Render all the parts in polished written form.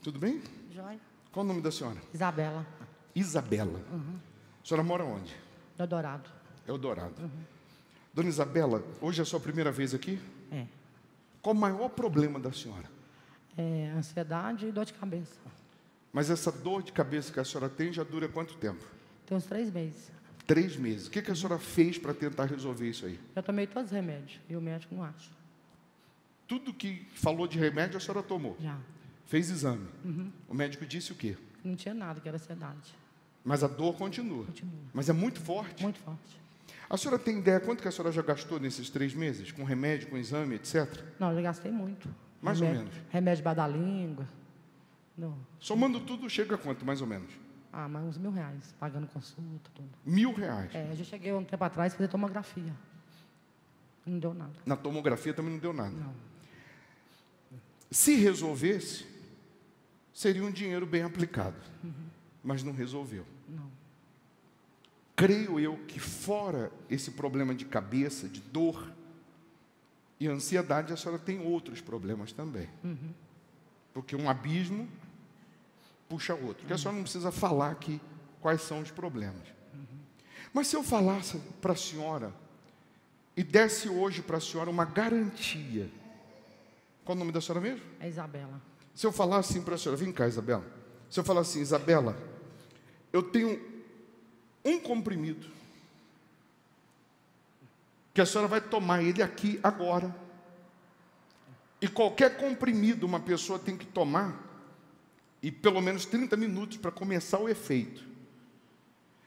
Tudo bem? Joia. Qual o nome da senhora? Isabela. Isabela. A senhora mora onde? Eldorado. Eldorado. Dona Isabela, hoje é a sua primeira vez aqui? É. Qual o maior problema da senhora? É ansiedade e dor de cabeça. Mas essa dor de cabeça que a senhora tem já dura quanto tempo? Tem uns 3 meses. 3 meses. O que a senhora fez para tentar resolver isso aí? Eu tomei todos os remédios e o médico não acha. Tudo que falou de remédio a senhora tomou? Já. Fez exame? O médico disse o quê? Não tinha nada, que era ansiedade. Mas a dor continua? Continua. Mas é muito forte? Muito forte. A senhora tem ideia quanto que a senhora já gastou nesses 3 meses? Com remédio, com exame, etc? Não, eu já gastei muito. Mais ou menos. Remédio para dar língua. Não. Somando tudo, chega a quanto, mais ou menos? Ah, mas uns R$1.000, pagando consulta, tudo. R$1.000. É, eu já cheguei um tempo atrás a fazer tomografia. Não deu nada. Na tomografia também não deu nada. Não. Se resolvesse, seria um dinheiro bem aplicado. Mas não resolveu. Não. Creio eu que fora esse problema de cabeça, de dor e ansiedade, a senhora tem outros problemas também. Porque um abismo puxa outro. Porque a senhora não precisa falar aqui quais são os problemas. Mas se eu falasse para a senhora e desse hoje para a senhora uma garantia. Qual o nome da senhora mesmo? É Isabela. Se eu falar assim para a senhora, vem cá, Isabela. Se eu falar assim, Isabela, eu tenho um comprimido que a senhora vai tomar ele aqui agora. E qualquer comprimido uma pessoa tem que tomar e pelo menos 30 minutos para começar o efeito.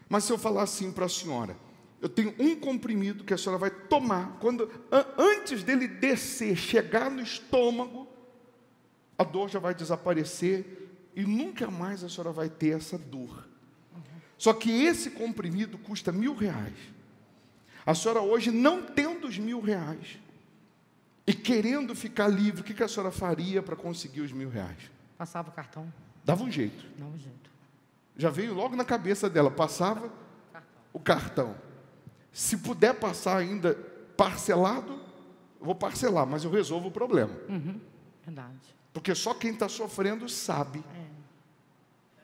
Mas se eu falar assim para a senhora, eu tenho um comprimido que a senhora vai tomar, antes dele descer, chegar no estômago, a dor já vai desaparecer e nunca mais a senhora vai ter essa dor. Só que esse comprimido custa R$1.000. A senhora hoje não tendo os R$1.000 e querendo ficar livre, o que a senhora faria para conseguir os R$1.000? Passava o cartão. Dava um jeito. Dava um jeito. Já veio logo na cabeça dela, passava o cartão. Se puder passar ainda parcelado, eu vou parcelar, mas eu resolvo o problema. Verdade. Porque só quem está sofrendo sabe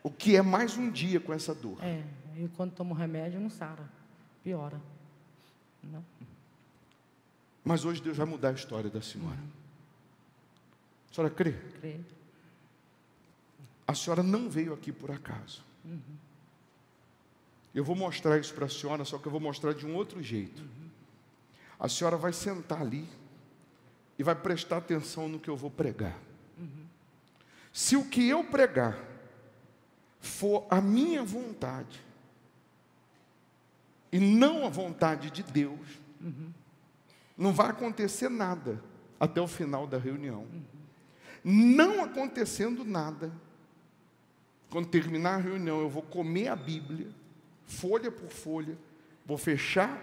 o que é mais um dia com essa dor. É, e quando tomo remédio não sara, piora. Não. Mas hoje Deus vai mudar a história da senhora. A senhora crê? Creio. A senhora não veio aqui por acaso. Eu vou mostrar isso para a senhora, só que eu vou mostrar de um outro jeito. A senhora vai sentar ali e vai prestar atenção no que eu vou pregar. Se o que eu pregar for a minha vontade e não a vontade de Deus, não vai acontecer nada até o final da reunião. Não acontecendo nada, quando terminar a reunião, eu vou comer a Bíblia, folha por folha, vou fechar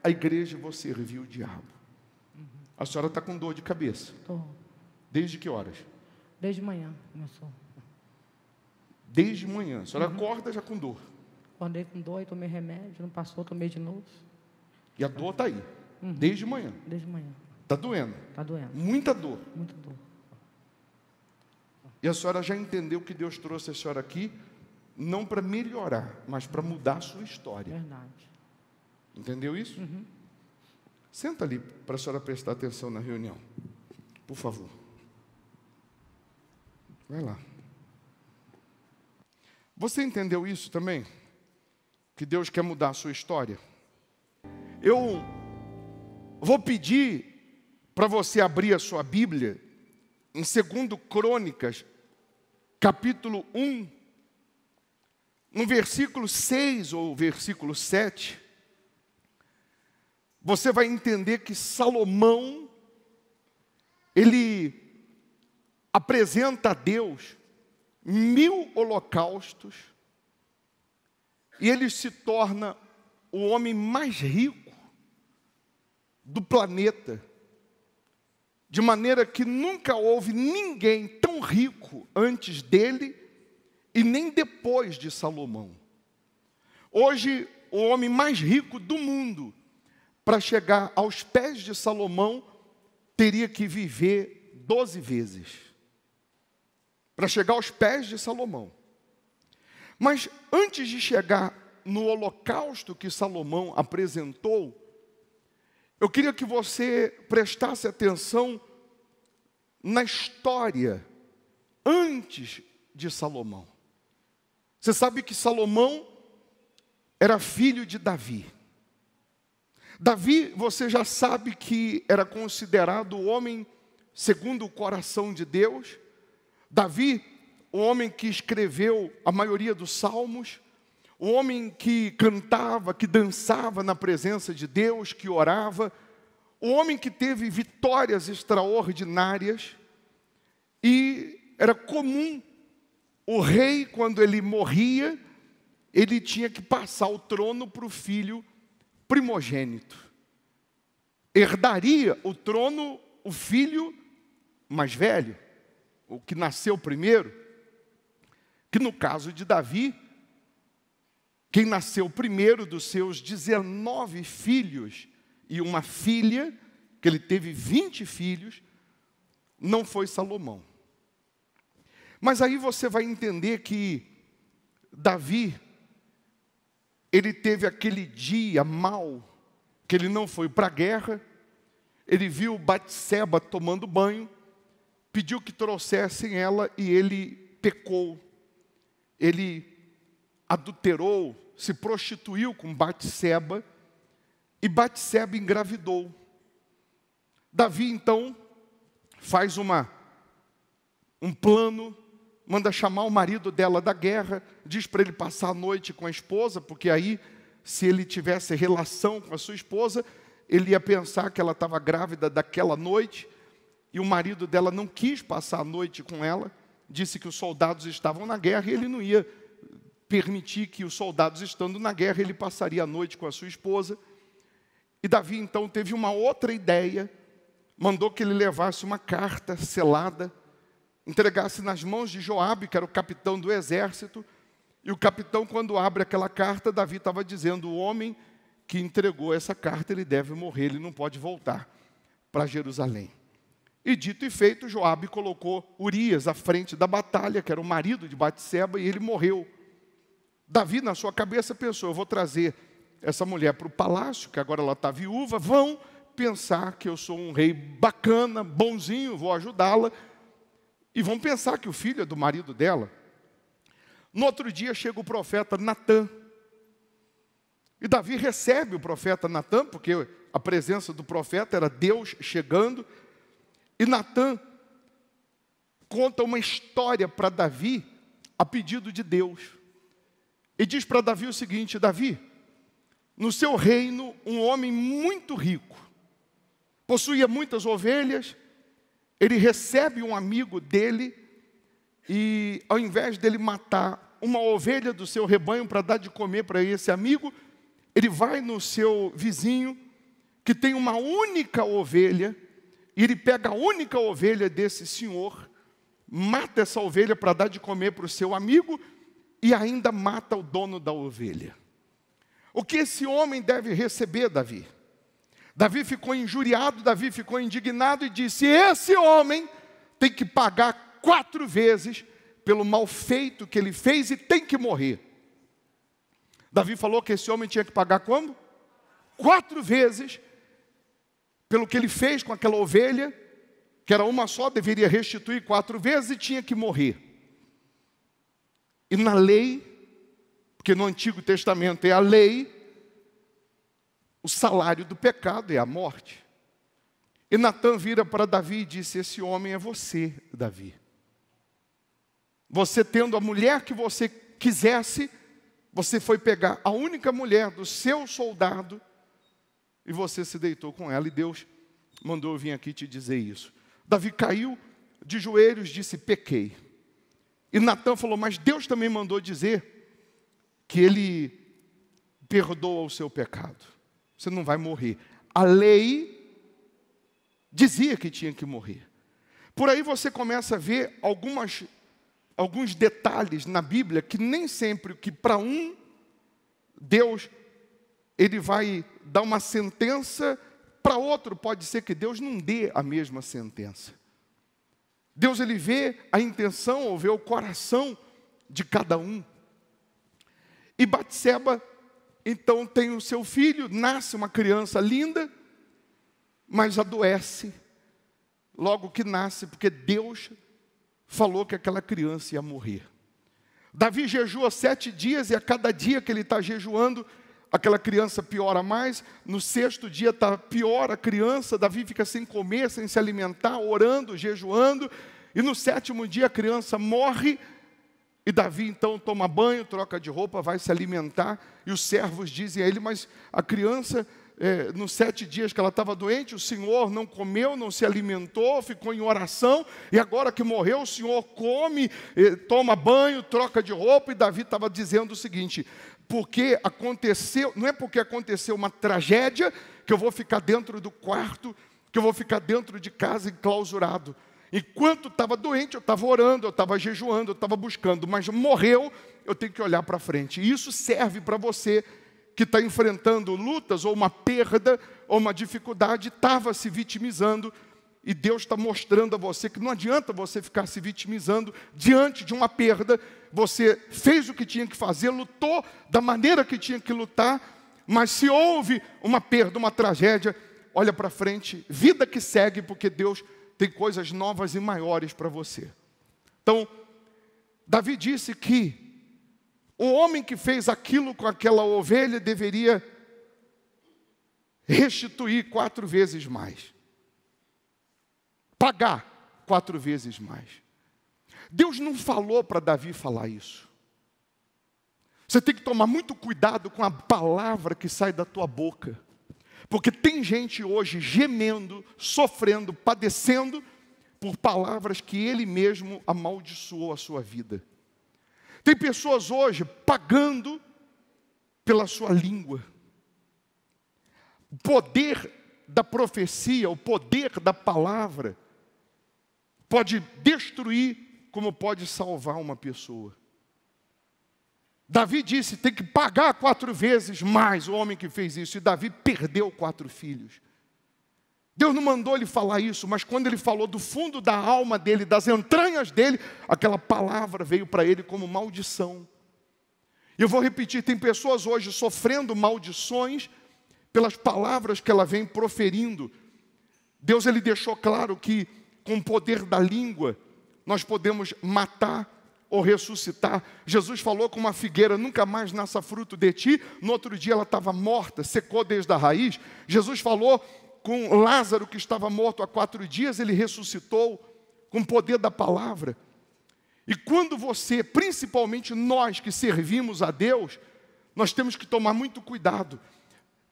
a igreja e vou servir o diabo. A senhora está com dor de cabeça? Tô. Desde que horas? Desde manhã começou. Desde manhã. A senhora acorda já com dor. Acordei com dor e tomei remédio, não passou, tomei de novo. E a dor está aí. Desde manhã. Desde manhã. Está doendo. Tá doendo. Muita dor. Muita dor. E a senhora já entendeu que Deus trouxe a senhora aqui, não para melhorar, mas para mudar a sua história. Verdade. Entendeu isso? Senta ali para a senhora prestar atenção na reunião. Por favor. Vai lá. Você entendeu isso também? Que Deus quer mudar a sua história? Eu vou pedir para você abrir a sua Bíblia em 2 Crônicas, capítulo 1, no versículo 6 ou versículo 7, você vai entender que Salomão, ele apresenta a Deus 1000 holocaustos e ele se torna o homem mais rico do planeta, de maneira que nunca houve ninguém tão rico antes dele e nem depois de Salomão. Hoje, o homem mais rico do mundo, para chegar aos pés de Salomão, teria que viver 12 vezes. Para para chegar aos pés de Salomão. Mas antes de chegar no holocausto que Salomão apresentou, eu queria que você prestasse atenção na história antes de Salomão. Você sabe que Salomão era filho de Davi. Davi, você já sabe que era considerado o homem segundo o coração de Deus. Davi, o homem que escreveu a maioria dos salmos, o homem que cantava, que dançava na presença de Deus, que orava, o homem que teve vitórias extraordinárias. E era comum o rei, quando ele morria, ele tinha que passar o trono para o filho primogênito. Herdaria o trono o filho mais velho, o que nasceu primeiro, que no caso de Davi, quem nasceu primeiro dos seus 19 filhos e uma filha, que ele teve 20 filhos, não foi Salomão. Mas aí você vai entender que Davi, ele teve aquele dia mau, que ele não foi para a guerra, ele viu Batseba tomando banho, pediu que trouxessem ela e ele pecou. Ele adulterou, se prostituiu com Batseba e Batseba engravidou. Davi então faz um plano, manda chamar o marido dela da guerra, diz para ele passar a noite com a esposa, porque aí, se ele tivesse relação com a sua esposa, ele ia pensar que ela estava grávida daquela noite, e o marido dela não quis passar a noite com ela, disse que os soldados estavam na guerra, e ele não ia permitir que os soldados estando na guerra, ele passaria a noite com a sua esposa. E Davi então teve uma outra ideia, mandou que ele levasse uma carta selada, entregasse nas mãos de Joabe, que era o capitão do exército, e o capitão, quando abre aquela carta, Davi estava dizendo: o homem que entregou essa carta, ele deve morrer, ele não pode voltar para Jerusalém. E dito e feito, Joabe colocou Urias à frente da batalha, que era o marido de Batseba, e ele morreu. Davi, na sua cabeça, pensou: eu vou trazer essa mulher para o palácio, que agora ela está viúva, vão pensar que eu sou um rei bacana, bonzinho, vou ajudá-la, e vão pensar que o filho é do marido dela. No outro dia chega o profeta Natã, e Davi recebe o profeta Natã, porque a presença do profeta era Deus chegando, e Natã conta uma história para Davi, a pedido de Deus, e diz para Davi o seguinte: Davi, no seu reino, um homem muito rico, possuía muitas ovelhas, ele recebe um amigo dele, e ao invés dele matar uma ovelha do seu rebanho para dar de comer para esse amigo, ele vai no seu vizinho, que tem uma única ovelha, e ele pega a única ovelha desse senhor, mata essa ovelha para dar de comer para o seu amigo, e ainda mata o dono da ovelha. O que esse homem deve receber, Davi? Davi ficou injuriado, Davi ficou indignado e disse: esse homem tem que pagar 4 vezes pelo mal feito que ele fez e tem que morrer. Davi falou que esse homem tinha que pagar como? 4 vezes pelo que ele fez com aquela ovelha, que era uma só, deveria restituir 4 vezes e tinha que morrer. E na lei, porque no Antigo Testamento é a lei, o salário do pecado é a morte. E Natã vira para Davi e disse: esse homem é você, Davi. Você tendo a mulher que você quisesse, você foi pegar a única mulher do seu soldado e você se deitou com ela, e Deus mandou eu vir aqui te dizer isso. Davi caiu de joelhos, disse: pequei. E Natã falou: mas Deus também mandou dizer que ele perdoa o seu pecado. Você não vai morrer. A lei dizia que tinha que morrer. Por aí você começa a ver alguns detalhes na Bíblia que nem sempre que para um Deus ele vai dar uma sentença, para outro pode ser que Deus não dê a mesma sentença. Deus, ele vê a intenção, ou vê o coração de cada um. E Batseba, então, tem o seu filho, nasce uma criança linda, mas adoece logo que nasce, porque Deus falou que aquela criança ia morrer. Davi jejua 7 dias, e a cada dia que ele está jejuando, aquela criança piora mais. No 6º dia está pior a criança, Davi fica sem comer, sem se alimentar, orando, jejuando. E no 7º dia a criança morre, e Davi então toma banho, troca de roupa, vai se alimentar. E os servos dizem a ele, mas a criança, nos 7 dias que ela estava doente, o Senhor não comeu, não se alimentou, ficou em oração. E agora que morreu, o Senhor come, toma banho, troca de roupa. E Davi estava dizendo o seguinte, porque aconteceu, não é porque aconteceu uma tragédia que eu vou ficar dentro do quarto, que eu vou ficar dentro de casa enclausurado. Enquanto estava doente, eu estava orando, eu estava jejuando, eu estava buscando, mas morreu, eu tenho que olhar para frente. E isso serve para você que está enfrentando lutas, ou uma perda, ou uma dificuldade, estava se vitimizando, e Deus está mostrando a você que não adianta você ficar se vitimizando diante de uma perda. Você fez o que tinha que fazer, lutou da maneira que tinha que lutar, mas se houve uma perda, uma tragédia, olha para frente, vida que segue, porque Deus tem coisas novas e maiores para você. Então, Davi disse que o homem que fez aquilo com aquela ovelha deveria restituir 4 vezes mais. Pagar 4 vezes mais. Deus não falou para Davi falar isso. Você tem que tomar muito cuidado com a palavra que sai da tua boca. Porque tem gente hoje gemendo, sofrendo, padecendo por palavras que ele mesmo amaldiçoou a sua vida. Tem pessoas hoje pagando pela sua língua. O poder da profecia, o poder da palavra, pode destruir como pode salvar uma pessoa. Davi disse, tem que pagar 4 vezes mais o homem que fez isso. E Davi perdeu 4 filhos. Deus não mandou ele falar isso, mas quando ele falou do fundo da alma dele, das entranhas dele, aquela palavra veio para ele como maldição. E eu vou repetir, tem pessoas hoje sofrendo maldições pelas palavras que ela vem proferindo. Deus, ele deixou claro que com o poder da língua, nós podemos matar ou ressuscitar. Jesus falou com uma figueira, nunca mais nasça fruto de ti. No outro dia ela estava morta, secou desde a raiz. Jesus falou com Lázaro, que estava morto há 4 dias, ele ressuscitou com o poder da palavra. E quando você, principalmente nós que servimos a Deus, nós temos que tomar muito cuidado.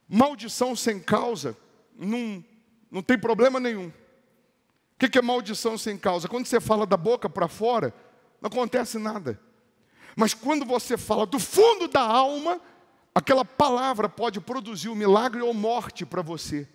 Maldição sem causa não tem problema nenhum. O que é maldição sem causa? Quando você fala da boca para fora, não acontece nada. Mas quando você fala do fundo da alma, aquela palavra pode produzir um milagre ou morte para você.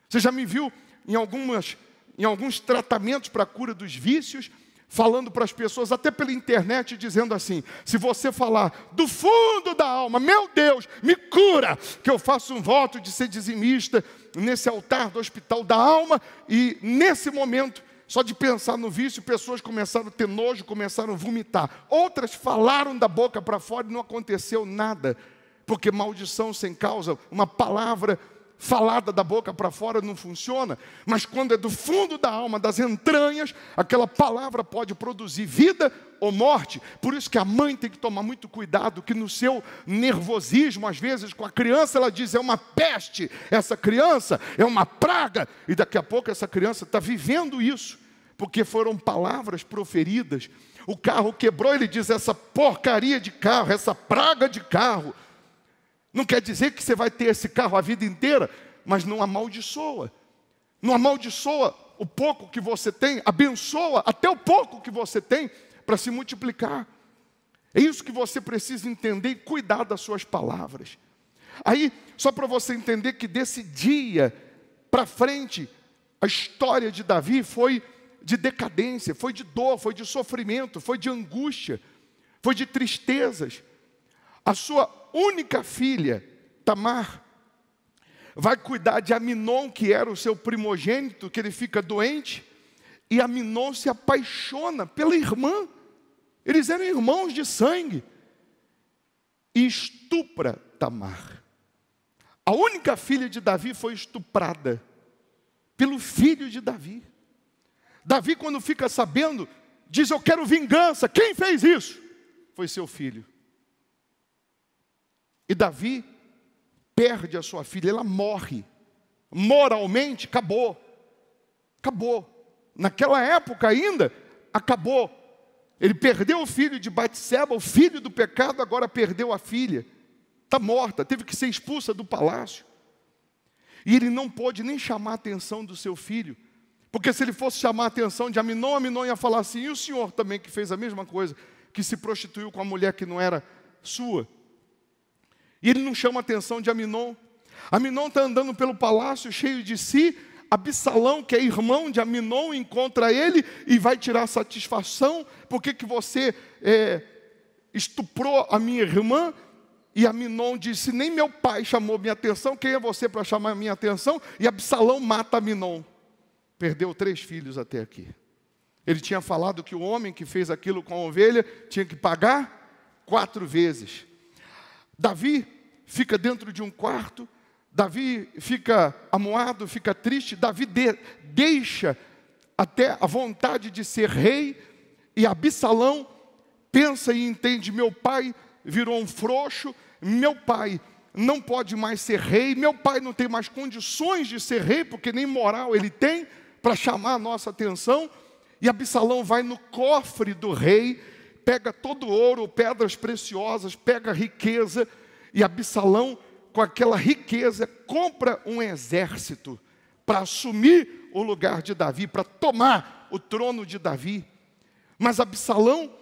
Você já me viu em alguns tratamentos para a cura dos vícios, falando para as pessoas, até pela internet, dizendo assim, se você falar do fundo da alma, meu Deus, me cura, que eu faço um voto de ser dizimista nesse altar do hospital da alma, e nesse momento, só de pensar no vício, pessoas começaram a ter nojo, começaram a vomitar. Outras falaram da boca para fora e não aconteceu nada, porque maldição sem causa, uma palavra falada da boca para fora não funciona, mas quando é do fundo da alma, das entranhas, aquela palavra pode produzir vida ou morte. Por isso que a mãe tem que tomar muito cuidado, que no seu nervosismo, às vezes com a criança, ela diz, é uma peste, essa criança é uma praga, e daqui a pouco essa criança está vivendo isso, porque foram palavras proferidas. O carro quebrou, ele diz, essa porcaria de carro, essa praga de carro. Não quer dizer que você vai ter esse carro a vida inteira, mas não amaldiçoa. Não amaldiçoa o pouco que você tem, abençoa até o pouco que você tem para se multiplicar. É isso que você precisa entender e cuidar das suas palavras. Aí, só para você entender que desse dia para frente, a história de Davi foi de decadência, foi de dor, foi de sofrimento, foi de angústia, foi de tristezas. A sua única filha, Tamar, vai cuidar de Aminon, que era o seu primogênito, que ele fica doente, E Aminon se apaixona pela irmã. Eles eram irmãos de sangue. E estupra Tamar. A única filha de Davi foi estuprada pelo filho de Davi. Davi, quando fica sabendo, diz: eu quero vingança. Quem fez isso? Foi seu filho. E Davi perde a sua filha, ela morre. Moralmente, acabou. Acabou. Naquela época ainda, acabou. Ele perdeu o filho de Batseba, o filho do pecado, agora perdeu a filha. Está morta, teve que ser expulsa do palácio. E ele não pôde nem chamar a atenção do seu filho. Porque se ele fosse chamar a atenção de Aminon, Aminon ia falar assim: e o senhor também que fez a mesma coisa, que se prostituiu com a mulher que não era sua? E ele não chama a atenção de Aminon. Aminon está andando pelo palácio cheio de si. Absalão, que é irmão de Aminon, encontra ele e vai tirar satisfação. Por que você estuprou a minha irmã? E Aminon disse: nem meu pai chamou minha atenção, quem é você para chamar minha atenção? E Absalão mata Aminon. Perdeu 3 filhos até aqui. Ele tinha falado que o homem que fez aquilo com a ovelha tinha que pagar 4 vezes. Davi fica dentro de um quarto. Davi fica amuado, fica triste. Davi deixa até a vontade de ser rei. E Absalão pensa e entende: meu pai virou um frouxo, meu pai não pode mais ser rei, meu pai não tem mais condições de ser rei, porque nem moral ele tem para chamar a nossa atenção. E Absalão vai no cofre do rei, pega todo o ouro, pedras preciosas, pega riqueza, e Absalão, com aquela riqueza, compra um exército para assumir o lugar de Davi, para tomar o trono de Davi. Mas Absalão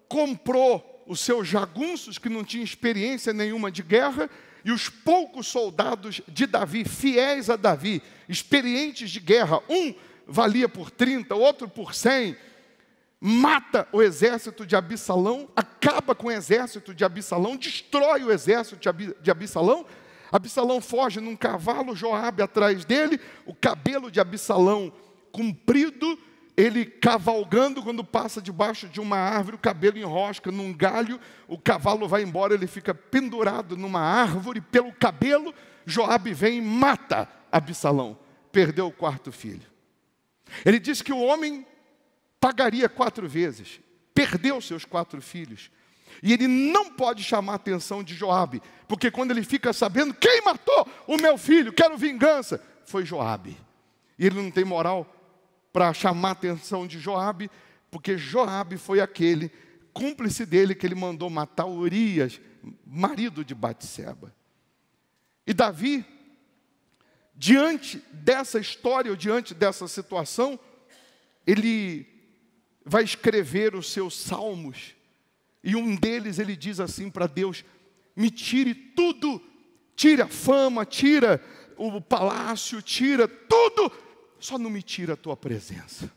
comprou os seus jagunços, que não tinham experiência nenhuma de guerra, e os poucos soldados de Davi, fiéis a Davi, experientes de guerra, um valia por 30, outro por 100, mata o exército de Absalão, acaba com o exército de Absalão, destrói o exército de Absalão. Absalão foge num cavalo, Joabe atrás dele, o cabelo de Absalão comprido, ele cavalgando, quando passa debaixo de uma árvore, o cabelo enrosca num galho, o cavalo vai embora, ele fica pendurado numa árvore, pelo cabelo, Joabe vem e mata Absalão, perdeu o 4º filho. Ele diz que o homem pagaria 4 vezes, perdeu seus 4 filhos. E ele não pode chamar a atenção de Joabe, porque quando ele fica sabendo quem matou o meu filho, quero vingança, foi Joabe. E ele não tem moral para chamar a atenção de Joabe, porque Joabe foi aquele cúmplice dele que ele mandou matar Urias, marido de Batseba. E Davi, diante dessa história, ou diante dessa situação, ele vai escrever os seus salmos. E um deles ele diz assim para Deus: me tire tudo, tira a fama, tira o palácio, tira tudo, só não me tira a tua presença.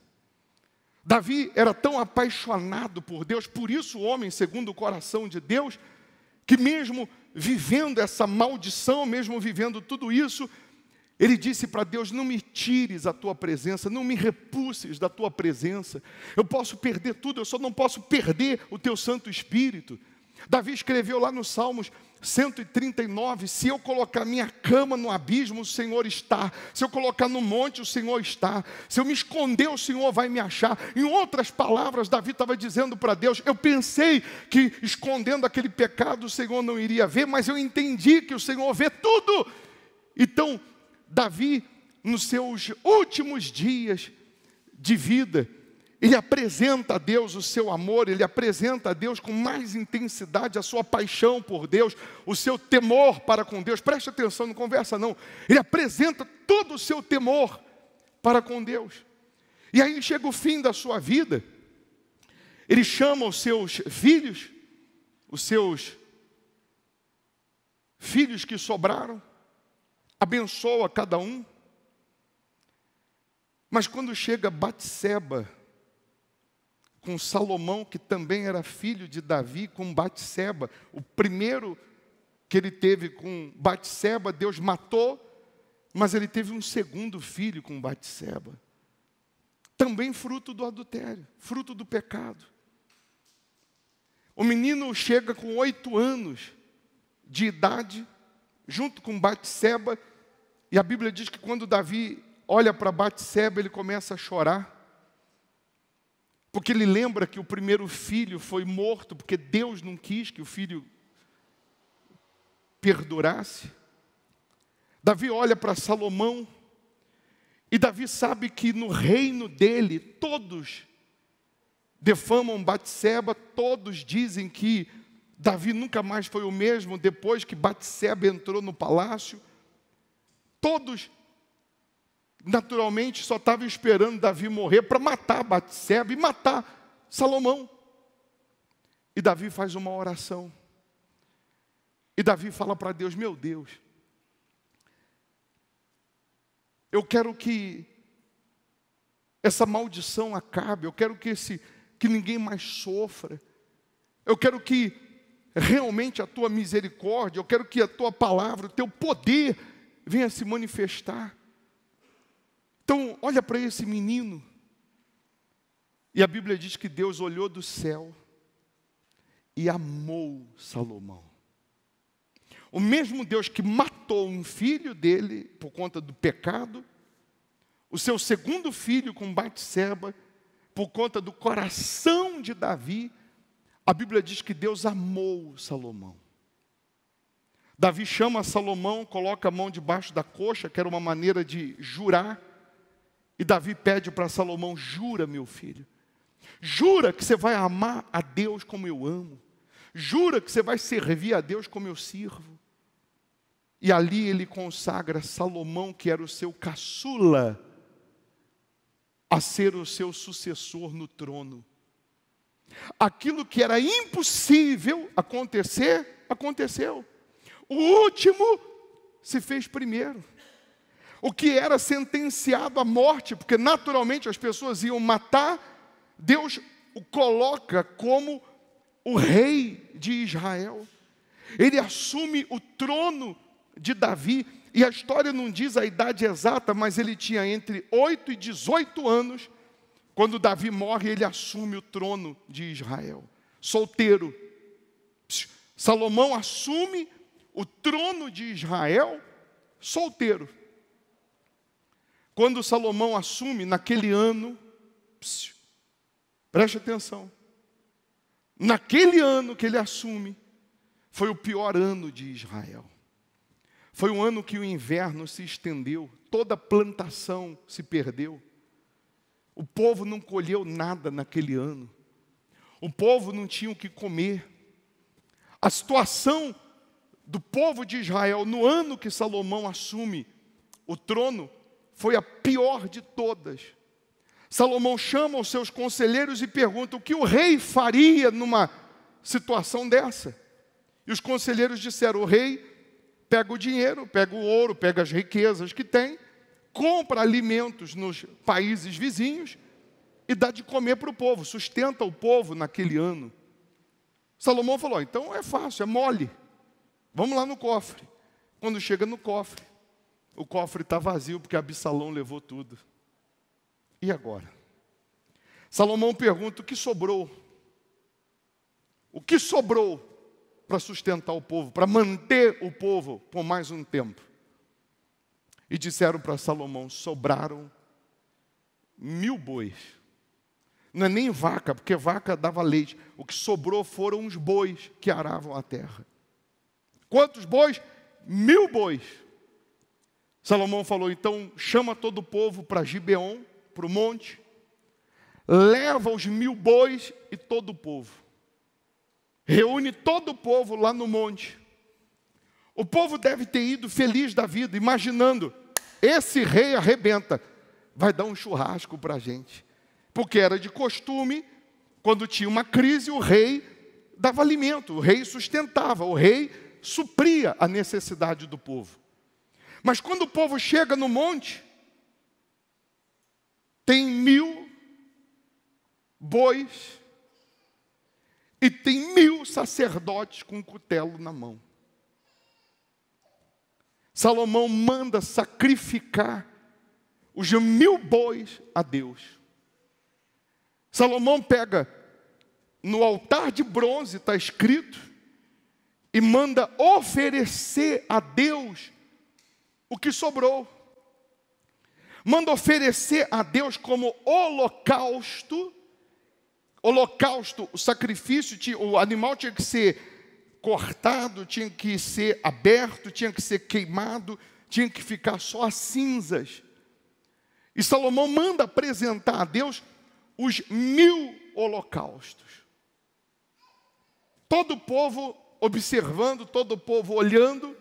Davi era tão apaixonado por Deus, por isso o homem segundo o coração de Deus, que mesmo vivendo essa maldição, mesmo vivendo tudo isso, ele disse para Deus: não me tires a tua presença, não me repulses da tua presença. Eu posso perder tudo, eu só não posso perder o teu Santo Espírito. Davi escreveu lá nos Salmos 139, se eu colocar minha cama no abismo, o Senhor está. Se eu colocar no monte, o Senhor está. Se eu me esconder, o Senhor vai me achar. Em outras palavras, Davi estava dizendo para Deus: eu pensei que escondendo aquele pecado o Senhor não iria ver, mas eu entendi que o Senhor vê tudo. Então, Davi, nos seus últimos dias de vida, ele apresenta a Deus o seu amor, ele apresenta a Deus com mais intensidade a sua paixão por Deus, o seu temor para com Deus. Preste atenção, não conversa não. Ele apresenta todo o seu temor para com Deus. E aí chega o fim da sua vida, ele chama os seus filhos que sobraram, abençoa cada um. Mas quando chega Batseba, com Salomão, que também era filho de Davi, com Batseba, o primeiro que ele teve com Batseba, Deus matou, mas ele teve um segundo filho com Batseba. também fruto do adultério, fruto do pecado. O menino chega com 8 anos de idade, junto com Batseba, e a Bíblia diz que quando Davi olha para Batseba, ele começa a chorar, porque ele lembra que o primeiro filho foi morto, porque Deus não quis que o filho perdurasse. Davi olha para Salomão, e Davi sabe que no reino dele, todos defamam Batseba, todos dizem que Davi nunca mais foi o mesmo depois que Batseba entrou no palácio. Todos, naturalmente, só estavam esperando Davi morrer para matar Batseba e matar Salomão. E Davi faz uma oração. E Davi fala para Deus: meu Deus, eu quero que essa maldição acabe, eu quero que ninguém mais sofra, eu quero que realmente a tua misericórdia, eu quero que a tua palavra, o teu poder venha se manifestar. Então, olha para esse menino, e a Bíblia diz que Deus olhou do céu e amou Salomão. O mesmo Deus que matou um filho dele por conta do pecado, o seu segundo filho com Batseba, por conta do coração de Davi, a Bíblia diz que Deus amou Salomão. Davi chama Salomão, coloca a mão debaixo da coxa, que era uma maneira de jurar, e Davi pede para Salomão: jura, meu filho, jura que você vai amar a Deus como eu amo, jura que você vai servir a Deus como eu sirvo. E ali ele consagra Salomão, que era o seu caçula, a ser o seu sucessor no trono. Aquilo que era impossível acontecer, aconteceu. O último se fez primeiro. O que era sentenciado à morte, porque naturalmente as pessoas iam matar, Deus o coloca como o rei de Israel. Ele assume o trono de Davi, e a história não diz a idade exata, mas ele tinha entre 8 e 18 anos, quando Davi morre, ele assume o trono de Israel, solteiro. Salomão assume o trono de Israel, solteiro. Quando Salomão assume, naquele ano, preste atenção, naquele ano que ele assume, foi o pior ano de Israel. Foi um ano que o inverno se estendeu, toda a plantação se perdeu. O povo não colheu nada naquele ano. O povo não tinha o que comer. A situação do povo de Israel no ano que Salomão assume o trono foi a pior de todas. Salomão chama os seus conselheiros e pergunta o que o rei faria numa situação dessa. E os conselheiros disseram: o rei pega o dinheiro, pega o ouro, pega as riquezas que tem, compra alimentos nos países vizinhos e dá de comer para o povo, sustenta o povo naquele ano. Salomão falou: então é fácil, é mole, vamos lá no cofre. Quando chega no cofre, o cofre está vazio porque Absalão levou tudo. E agora? Salomão pergunta: o que sobrou? O que sobrou para sustentar o povo, para manter o povo por mais um tempo? E disseram para Salomão: sobraram 1000 bois. Não é nem vaca, porque vaca dava leite. O que sobrou foram os bois que aravam a terra. Quantos bois? 1000 bois. Salomão falou: então chama todo o povo para Gibeon, para o monte, leva os 1000 bois e todo o povo. Reúne todo o povo lá no monte. O povo deve ter ido feliz da vida, imaginando: esse rei arrebenta, vai dar um churrasco para a gente. Porque era de costume, quando tinha uma crise, o rei dava alimento, o rei sustentava, o rei supria a necessidade do povo. Mas quando o povo chega no monte, tem 1000 bois, e tem 1000 sacerdotes com um cutelo na mão. Salomão manda sacrificar os 1000 bois a Deus. Salomão pega no altar de bronze, está escrito, e manda oferecer a Deus o que sobrou. Manda oferecer a Deus como holocausto. Holocausto, o sacrifício, o animal tinha que ser cortado, tinha que ser aberto, tinha que ser queimado, tinha que ficar só as cinzas. E Salomão manda apresentar a Deus os 1000 holocaustos. Todo o povo observando, todo o povo olhando.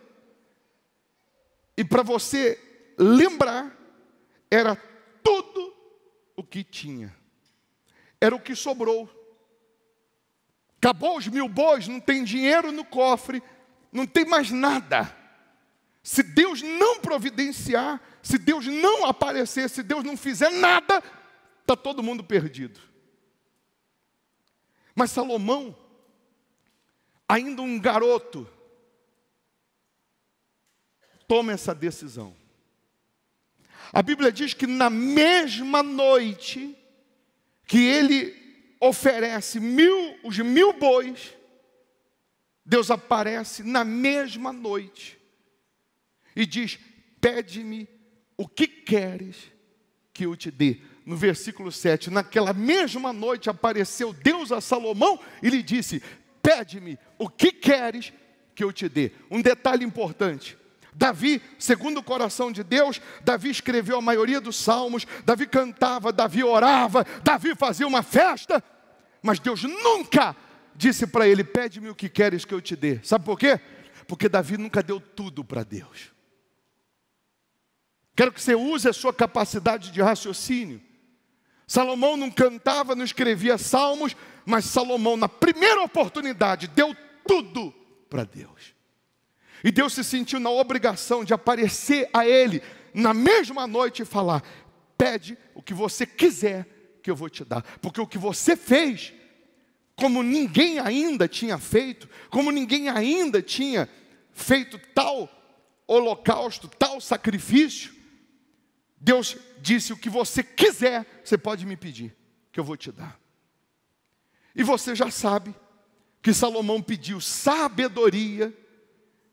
E para você lembrar, era tudo o que tinha. Era o que sobrou. Acabou os 1000 bois, não tem dinheiro no cofre, não tem mais nada. Se Deus não providenciar, se Deus não aparecer, se Deus não fizer nada, está todo mundo perdido. Mas Salomão, ainda um garoto, toma essa decisão. A Bíblia diz que na mesma noite que ele oferece os 1000 bois, Deus aparece na mesma noite e diz: pede-me o que queres que eu te dê. No versículo 7, naquela mesma noite apareceu Deus a Salomão e lhe disse: pede-me o que queres que eu te dê. Um detalhe importante: Davi, segundo o coração de Deus, Davi escreveu a maioria dos salmos, Davi cantava, Davi orava, Davi fazia uma festa, mas Deus nunca disse para ele: pede-me o que queres que eu te dê. Sabe por quê? Porque Davi nunca deu tudo para Deus. Quero que você use a sua capacidade de raciocínio. Salomão não cantava, não escrevia salmos, mas Salomão, na primeira oportunidade, deu tudo para Deus. E Deus se sentiu na obrigação de aparecer a ele na mesma noite e falar: pede o que você quiser que eu vou te dar. Porque o que você fez, como ninguém ainda tinha feito, como ninguém ainda tinha feito tal holocausto, tal sacrifício, Deus disse: o que você quiser, você pode me pedir, que eu vou te dar. E você já sabe que Salomão pediu sabedoria,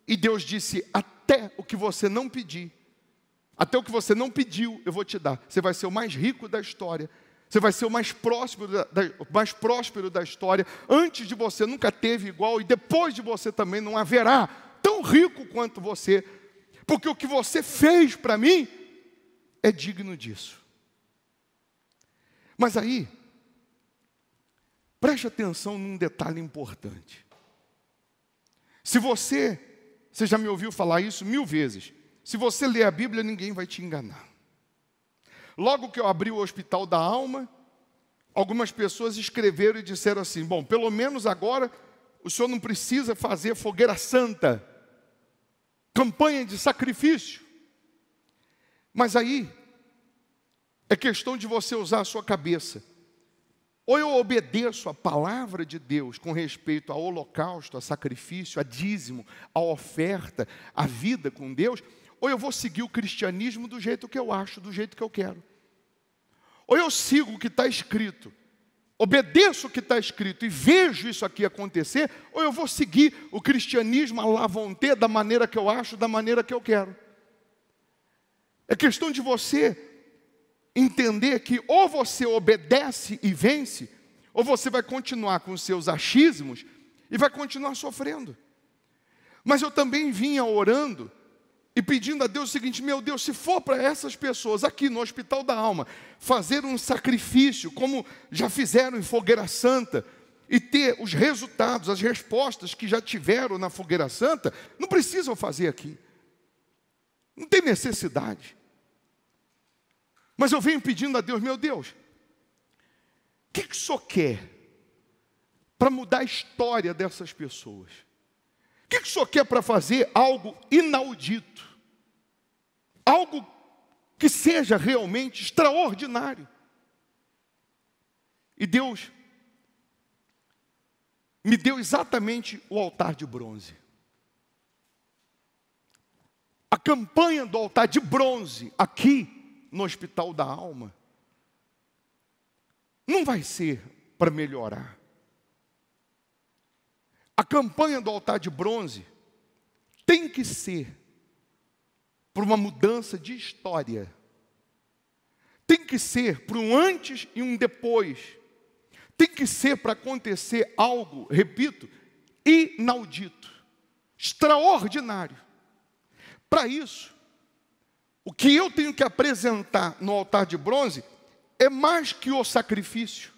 e Deus disse: até o que você não pedir, até o que você não pediu, eu vou te dar. Você vai ser o mais rico da história, você vai ser o mais próspero da história. Antes de você nunca teve igual, e depois de você também não haverá tão rico quanto você, porque o que você fez para mim é digno disso. Mas aí, preste atenção num detalhe importante. Se você já me ouviu falar isso 1000 vezes, se você ler a Bíblia, ninguém vai te enganar. Logo que eu abri o Hospital da Alma, algumas pessoas escreveram e disseram assim: bom, pelo menos agora o senhor não precisa fazer fogueira santa, campanha de sacrifício. Mas aí, é questão de você usar a sua cabeça. Ou eu obedeço a palavra de Deus com respeito ao holocausto, a sacrifício, a dízimo, a oferta, a vida com Deus, ou eu vou seguir o cristianismo do jeito que eu acho, do jeito que eu quero. Ou eu sigo o que está escrito, obedeço o que está escrito e vejo isso aqui acontecer, ou eu vou seguir o cristianismo à la vontade, da maneira que eu acho, da maneira que eu quero. É questão de você entender que ou você obedece e vence, ou você vai continuar com os seus achismos e vai continuar sofrendo. Mas eu também vinha orando e pedindo a Deus o seguinte: meu Deus, se for para essas pessoas aqui no Hospital da Alma fazer um sacrifício, como já fizeram em Fogueira Santa, e ter os resultados, as respostas que já tiveram na Fogueira Santa, não precisam fazer aqui. Não tem necessidade. Mas eu venho pedindo a Deus: meu Deus, o que o Senhor quer para mudar a história dessas pessoas? O que o Senhor quer para fazer algo inaudito? Algo que seja realmente extraordinário. E Deus me deu exatamente o altar de bronze. A campanha do altar de bronze aqui no Hospital da Alma não vai ser para melhorar. A campanha do altar de bronze tem que ser por uma mudança de história. Tem que ser por um antes e um depois. Tem que ser para acontecer algo, repito, inaudito, extraordinário. Para isso, o que eu tenho que apresentar no altar de bronze é mais que o sacrifício,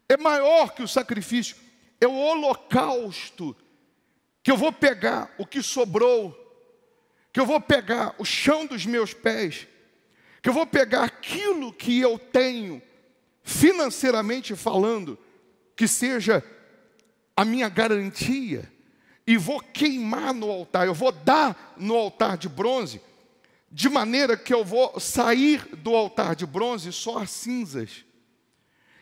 é maior que o sacrifício, é o holocausto, que eu vou pegar o que sobrou, que eu vou pegar o chão dos meus pés, que eu vou pegar aquilo que eu tenho, financeiramente falando, que seja a minha garantia, e vou queimar no altar, eu vou dar no altar de bronze, de maneira que eu vou sair do altar de bronze só as cinzas.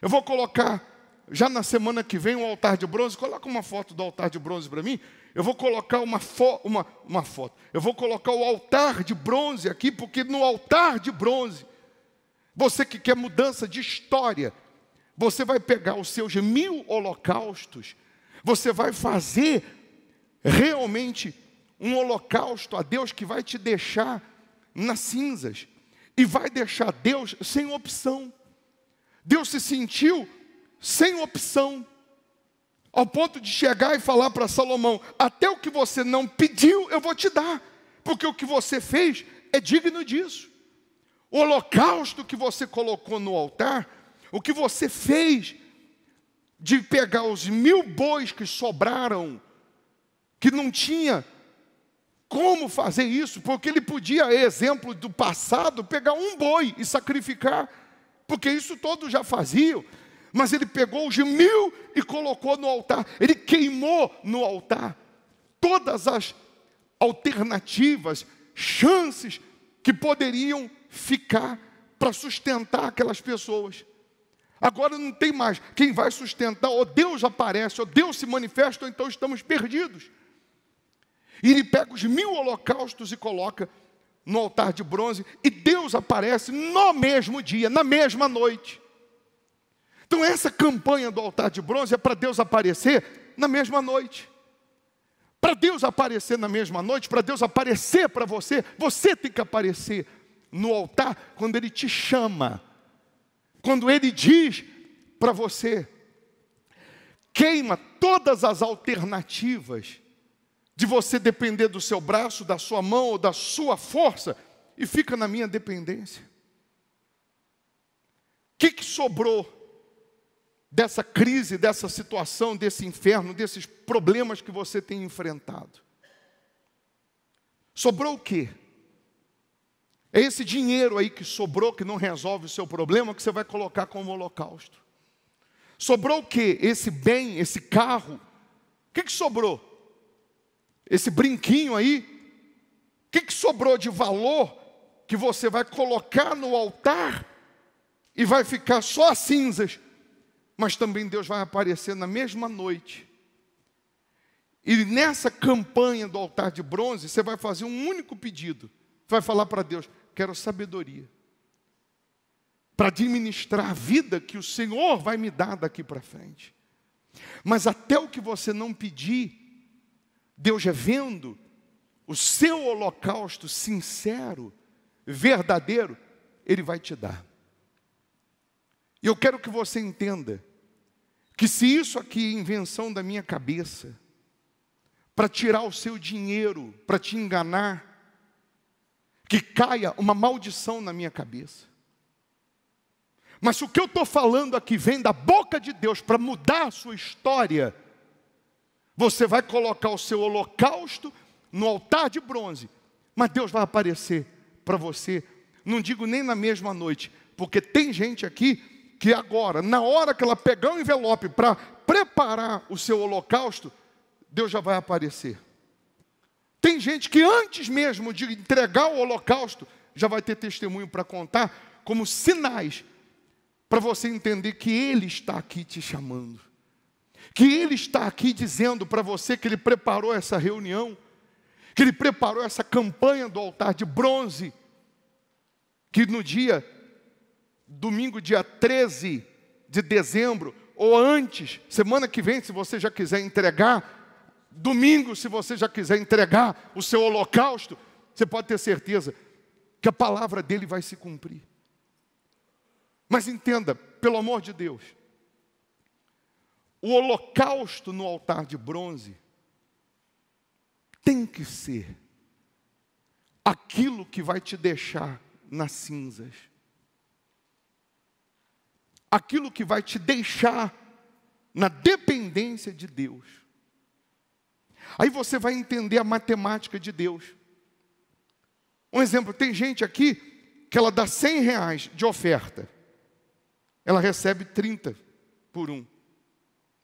Eu vou colocar, já na semana que vem, um altar de bronze. Coloca uma foto do altar de bronze para mim. Eu vou colocar uma foto. Eu vou colocar o altar de bronze aqui, porque no altar de bronze, você que quer mudança de história, você vai pegar os seus 1000 holocaustos, você vai fazer realmente um holocausto a Deus que vai te deixar nas cinzas, e vai deixar Deus sem opção. Deus se sentiu sem opção, ao ponto de chegar e falar para Salomão: até o que você não pediu eu vou te dar, porque o que você fez é digno disso. O holocausto que você colocou no altar, o que você fez de pegar os 1000 bois que sobraram, que não tinha como fazer isso, porque ele podia, exemplo do passado, pegar um boi e sacrificar, porque isso todos já faziam, mas ele pegou os 1000 e colocou no altar, ele queimou no altar todas as alternativas, chances que poderiam ficar para sustentar aquelas pessoas. Agora não tem mais quem vai sustentar, ou Deus aparece, ou Deus se manifesta, ou então estamos perdidos. E ele pega os 1000 holocaustos e coloca no altar de bronze, e Deus aparece no mesmo dia, na mesma noite. Então essa campanha do altar de bronze é para Deus aparecer na mesma noite. Para Deus aparecer na mesma noite, para Deus aparecer para você, você tem que aparecer no altar quando Ele te chama. Quando Ele diz para você: queima todas as alternativas de você depender do seu braço, da sua mão ou da sua força, e fica na minha dependência. O que sobrou dessa crise, dessa situação, desse inferno, desses problemas que você tem enfrentado? Sobrou o quê? É esse dinheiro aí que sobrou, que não resolve o seu problema, que você vai colocar como holocausto. Sobrou o quê? Esse bem, esse carro. O que sobrou? Esse brinquinho aí, o que sobrou de valor que você vai colocar no altar e vai ficar só as cinzas, mas também Deus vai aparecer na mesma noite. E nessa campanha do altar de bronze, você vai fazer um único pedido. Vai falar para Deus: quero sabedoria para administrar a vida que o Senhor vai me dar daqui para frente. Mas até o que você não pedir, Deus já vendo o seu holocausto sincero, verdadeiro, Ele vai te dar. E eu quero que você entenda que se isso aqui é invenção da minha cabeça, para tirar o seu dinheiro, para te enganar, que caia uma maldição na minha cabeça. Mas se o que eu estou falando aqui vem da boca de Deus para mudar a sua história, você vai colocar o seu holocausto no altar de bronze, mas Deus vai aparecer para você, não digo nem na mesma noite, porque tem gente aqui que agora, na hora que ela pegar o envelope para preparar o seu holocausto, Deus já vai aparecer. Tem gente que antes mesmo de entregar o holocausto, já vai ter testemunho para contar, como sinais, para você entender que Ele está aqui te chamando. Que Ele está aqui dizendo para você que Ele preparou essa reunião, que Ele preparou essa campanha do altar de bronze, que no domingo, dia 13 de dezembro, ou antes, semana que vem, se você já quiser entregar, domingo, se você já quiser entregar o seu holocausto, você pode ter certeza que a palavra dele vai se cumprir. Mas entenda, pelo amor de Deus, o holocausto no altar de bronze tem que ser aquilo que vai te deixar nas cinzas. Aquilo que vai te deixar na dependência de Deus. Aí você vai entender a matemática de Deus. Um exemplo, tem gente aqui que ela dá R$100 de oferta. Ela recebe 30 por um.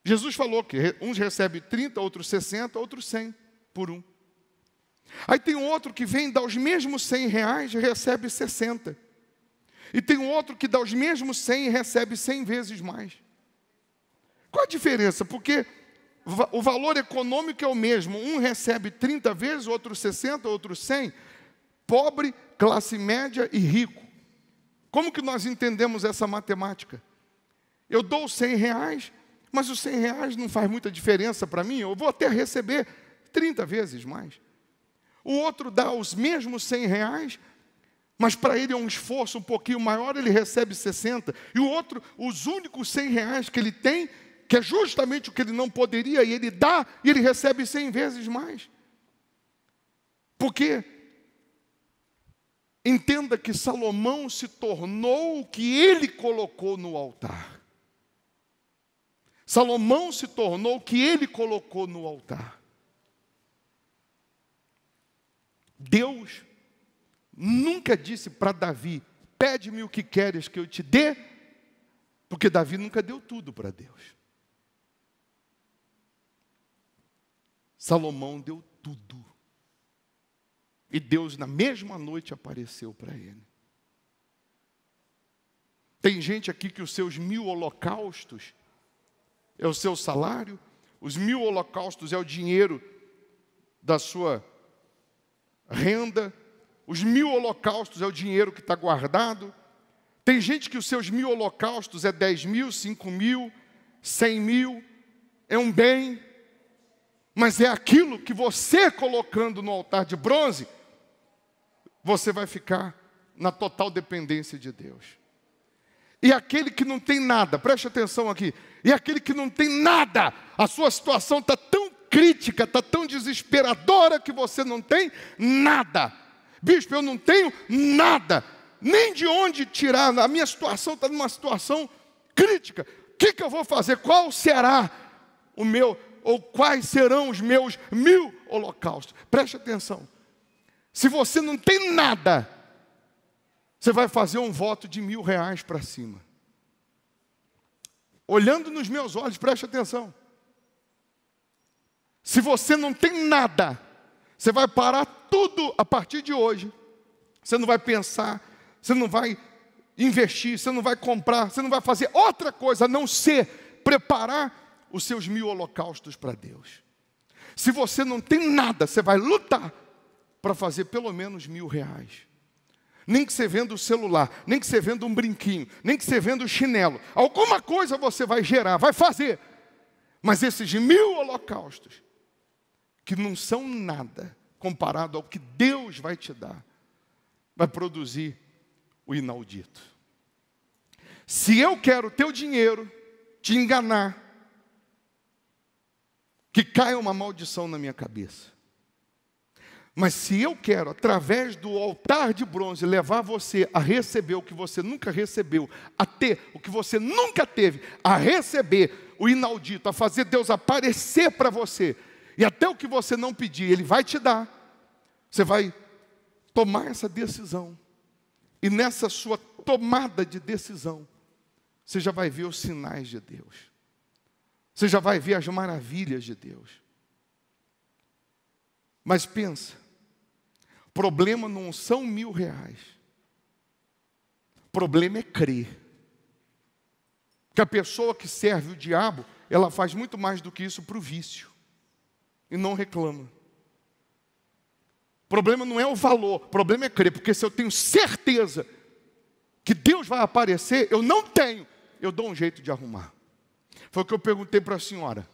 Jesus falou que uns recebem 30, outros 60, outros 100 por um. Aí tem um outro que vem dar os mesmos R$100 e recebe 60. E tem um outro que dá os mesmos 100 e recebe 100 vezes mais. Qual a diferença? Porque o valor econômico é o mesmo. Um recebe 30 vezes, outro 60, outro 100. Pobre, classe média e rico. Como que nós entendemos essa matemática? Eu dou os R$100, mas os R$100 não faz muita diferença para mim. Eu vou até receber 30 vezes mais. O outro dá os mesmos R$100, mas para ele é um esforço um pouquinho maior, ele recebe 60. E o outro, os únicos R$100 que ele tem, que é justamente o que ele não poderia, e ele dá, e ele recebe 100 vezes mais. Por quê? Entenda que Salomão se tornou o que ele colocou no altar. Salomão se tornou o que ele colocou no altar. Deus nunca disse para Davi, pede-me o que queres que eu te dê, porque Davi nunca deu tudo para Deus. Salomão deu tudo. E Deus na mesma noite apareceu para ele. Tem gente aqui que os seus 1000 holocaustos é o seu salário, os 1000 holocaustos é o dinheiro da sua renda, os 1000 holocaustos é o dinheiro que está guardado. Tem gente que os seus 1000 holocaustos é 10 mil, 5 mil, 100 mil, é um bem, mas é aquilo que você colocando no altar de bronze, você vai ficar na total dependência de Deus. E aquele que não tem nada, preste atenção aqui, e aquele que não tem nada, a sua situação está tão crítica, está tão desesperadora que você não tem nada. Bispo, eu não tenho nada, nem de onde tirar, a minha situação está numa situação crítica. O que eu vou fazer? Qual será o meu, ou quais serão os meus 1000 holocaustos? Preste atenção. Se você não tem nada, você vai fazer um voto de R$1000 para cima. Olhando nos meus olhos, preste atenção. Se você não tem nada, você vai parar tudo a partir de hoje. Você não vai pensar, você não vai investir, você não vai comprar, você não vai fazer outra coisa a não ser preparar os seus 1000 holocaustos para Deus. Se você não tem nada, você vai lutar para fazer pelo menos R$1000. Nem que você venda o celular, nem que você venda um brinquinho, nem que você venda o chinelo. Alguma coisa você vai gerar, vai fazer. Mas esses 1000 holocaustos, que não são nada comparado ao que Deus vai te dar, vai produzir o inaudito. Se eu quero o teu dinheiro, te enganar, que caia uma maldição na minha cabeça. Mas se eu quero, através do altar de bronze, levar você a receber o que você nunca recebeu, a ter o que você nunca teve, a receber o inaudito, a fazer Deus aparecer para você, e até o que você não pedir, Ele vai te dar. Você vai tomar essa decisão. E nessa sua tomada de decisão, você já vai ver os sinais de Deus. Você já vai ver as maravilhas de Deus. Mas pensa, o problema não são R$1000. O problema é crer. Que a pessoa que serve o diabo, ela faz muito mais do que isso para o vício. E não reclama. O problema não é o valor, o problema é crer. Porque se eu tenho certeza que Deus vai aparecer, eu não tenho. eu dou um jeito de arrumar. Foi o que eu perguntei para a senhora,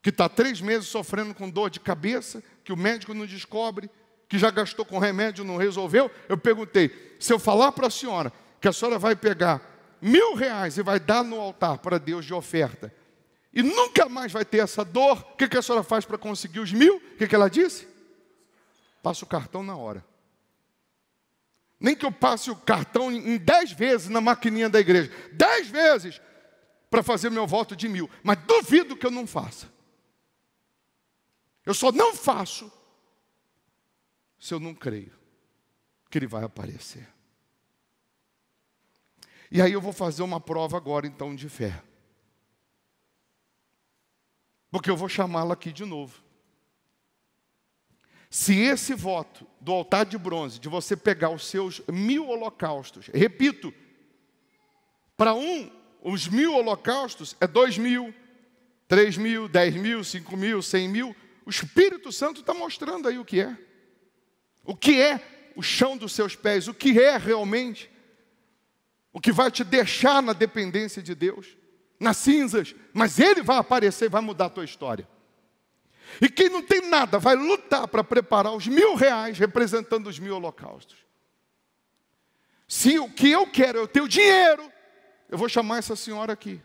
que está 3 meses sofrendo com dor de cabeça, que o médico não descobre, que já gastou com remédio, não resolveu. Eu perguntei, se eu falar para a senhora que a senhora vai pegar R$1.000 e vai dar no altar para Deus de oferta, e nunca mais vai ter essa dor, o que a senhora faz para conseguir os 1.000? O que ela disse? Passa o cartão na hora. Nem que eu passe o cartão em 10 vezes na maquininha da igreja. 10 vezes para fazer meu voto de 1.000. Mas duvido que eu não faça. Eu só não faço se eu não creio que Ele vai aparecer. E aí eu vou fazer uma prova agora, então, de fé. Porque eu vou chamá-la aqui de novo. Se esse voto do altar de bronze, de você pegar os seus 1.000 holocaustos, repito, para os 1.000 holocaustos é 2.000, 3.000, 10.000, 5.000, 100.000. O Espírito Santo está mostrando aí o que é. O que é o chão dos seus pés, o que é realmente. O que vai te deixar na dependência de Deus, nas cinzas. Mas Ele vai aparecer e vai mudar a tua história. E quem não tem nada vai lutar para preparar os R$1.000 representando os 1.000 holocaustos. Se o que eu quero é o teu dinheiro, eu vou chamar essa senhora aqui.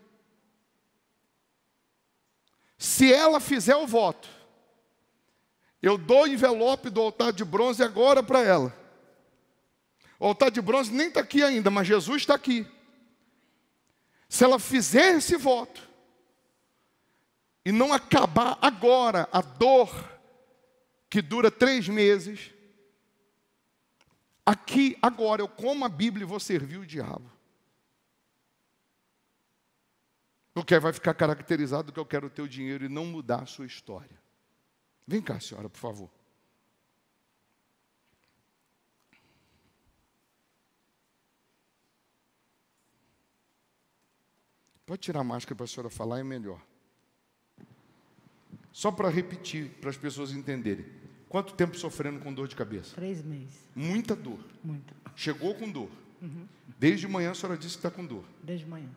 Se ela fizer o voto, eu dou o envelope do altar de bronze agora para ela. O altar de bronze nem está aqui ainda, mas Jesus está aqui. Se ela fizer esse voto, e não acabar agora a dor que dura 3 meses, aqui, agora, eu como a Bíblia e vou servir o diabo. Porque vai ficar caracterizado que eu quero o teu dinheiro e não mudar a sua história. Vem cá, senhora, por favor. Pode tirar a máscara para a senhora falar, é melhor. Só para repetir, para as pessoas entenderem. Quanto tempo sofrendo com dor de cabeça? 3 meses. Muita dor. Muita. Chegou com dor. Uhum. Desde manhã a senhora disse que está com dor. Desde manhã.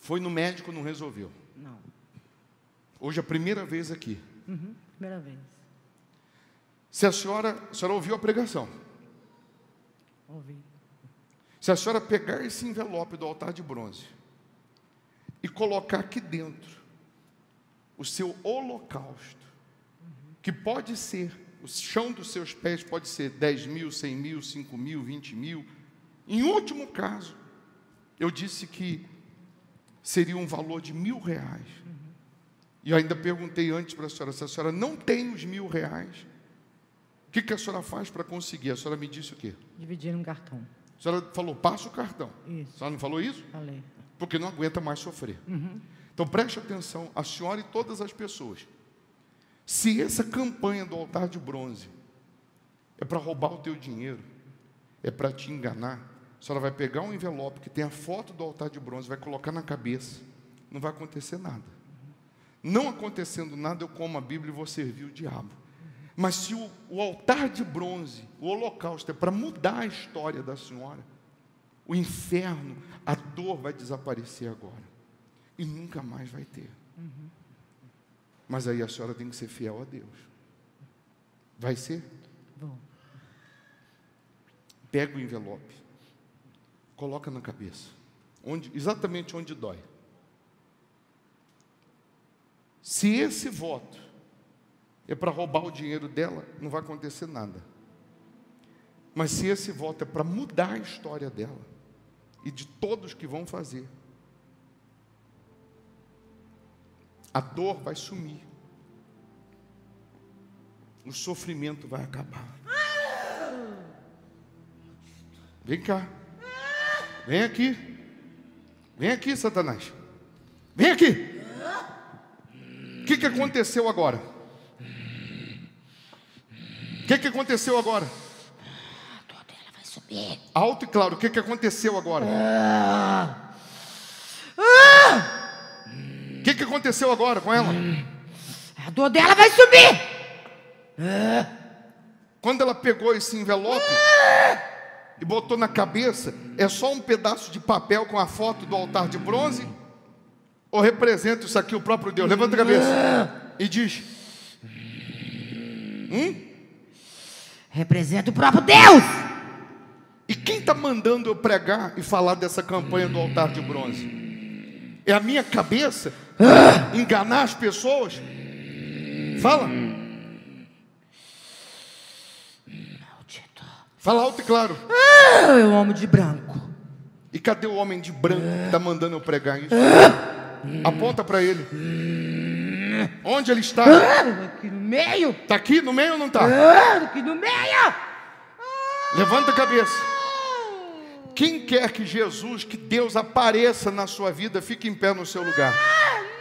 Foi no médico, não resolveu. Não. Hoje é a primeira vez aqui. Uhum. Primeira vez. Se a senhora ouviu a pregação. Ouvi. Se a senhora pegar esse envelope do altar de bronze e colocar aqui dentro o seu holocausto, que pode ser, o chão dos seus pés pode ser 10.000, 100.000, 5.000, 20.000. Em último caso, eu disse que seria um valor de R$1.000. E eu ainda perguntei antes para a senhora, se a senhora não tem os R$1.000, o que a senhora faz para conseguir? A senhora me disse o quê? Dividir um cartão. A senhora falou, passa o cartão. Isso. A senhora não falou isso? Falei. Porque não aguenta mais sofrer. Uhum. Então preste atenção, a senhora e todas as pessoas. Se essa campanha do altar de bronze é para roubar o teu dinheiro, é para te enganar, a senhora vai pegar um envelope que tem a foto do altar de bronze, vai colocar na cabeça, não vai acontecer nada. Não acontecendo nada, eu como a Bíblia e vou servir o diabo. Mas se o altar de bronze, o holocausto, é para mudar a história da senhora, o inferno, a dor vai desaparecer agora. E nunca mais vai ter. Uhum. Mas aí a senhora tem que ser fiel a Deus. Vai ser? Bom. Pega o envelope, coloca na cabeça, exatamente onde dói. Se esse voto é para roubar o dinheiro dela, não vai acontecer nada. Mas se esse voto é para mudar a história dela e de todos que vão fazer, a dor vai sumir, o sofrimento vai acabar. Vem cá, vem aqui, Satanás, vem aqui. O que aconteceu agora? O que aconteceu agora? A dor dela vai subir. Alto e claro, o que aconteceu agora? O que aconteceu agora com ela? A dor dela vai subir. Quando ela pegou esse envelope, e botou na cabeça, é só um pedaço de papel com a foto do altar de bronze? Ou representa isso aqui o próprio Deus? Levanta a cabeça e diz: Representa o próprio Deus. E quem está mandando eu pregar e falar dessa campanha do altar de bronze? É a minha cabeça? Enganar as pessoas? Fala. Maldito. Fala alto e claro. Eu amo de branco. E cadê o homem de branco que está mandando eu pregar isso? Aponta para ele. Onde ele está? Aqui no meio. Está aqui no meio ou não está? Aqui no meio. Levanta a cabeça. Quem quer que Jesus, que Deus apareça na sua vida, fique em pé no seu lugar.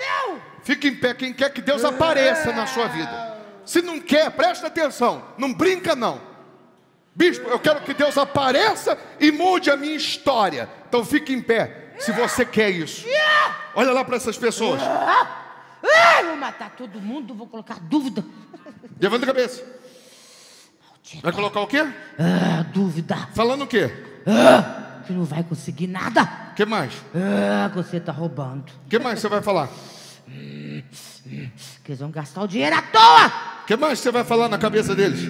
Não. Fique em pé quem quer que Deus apareça na sua vida. Se não quer, presta atenção. Não brinca não. Bispo, eu quero que Deus apareça e mude a minha história. Então fique em pé, se você quer isso. Olha lá para essas pessoas. Vou matar todo mundo, vou colocar dúvida. Levanta a cabeça. Vai colocar o quê? Dúvida. Falando o quê? Que não vai conseguir nada. O que mais? Que você tá roubando. O que mais você vai falar? Que eles vão gastar o dinheiro à toa. O que mais você vai falar na cabeça deles?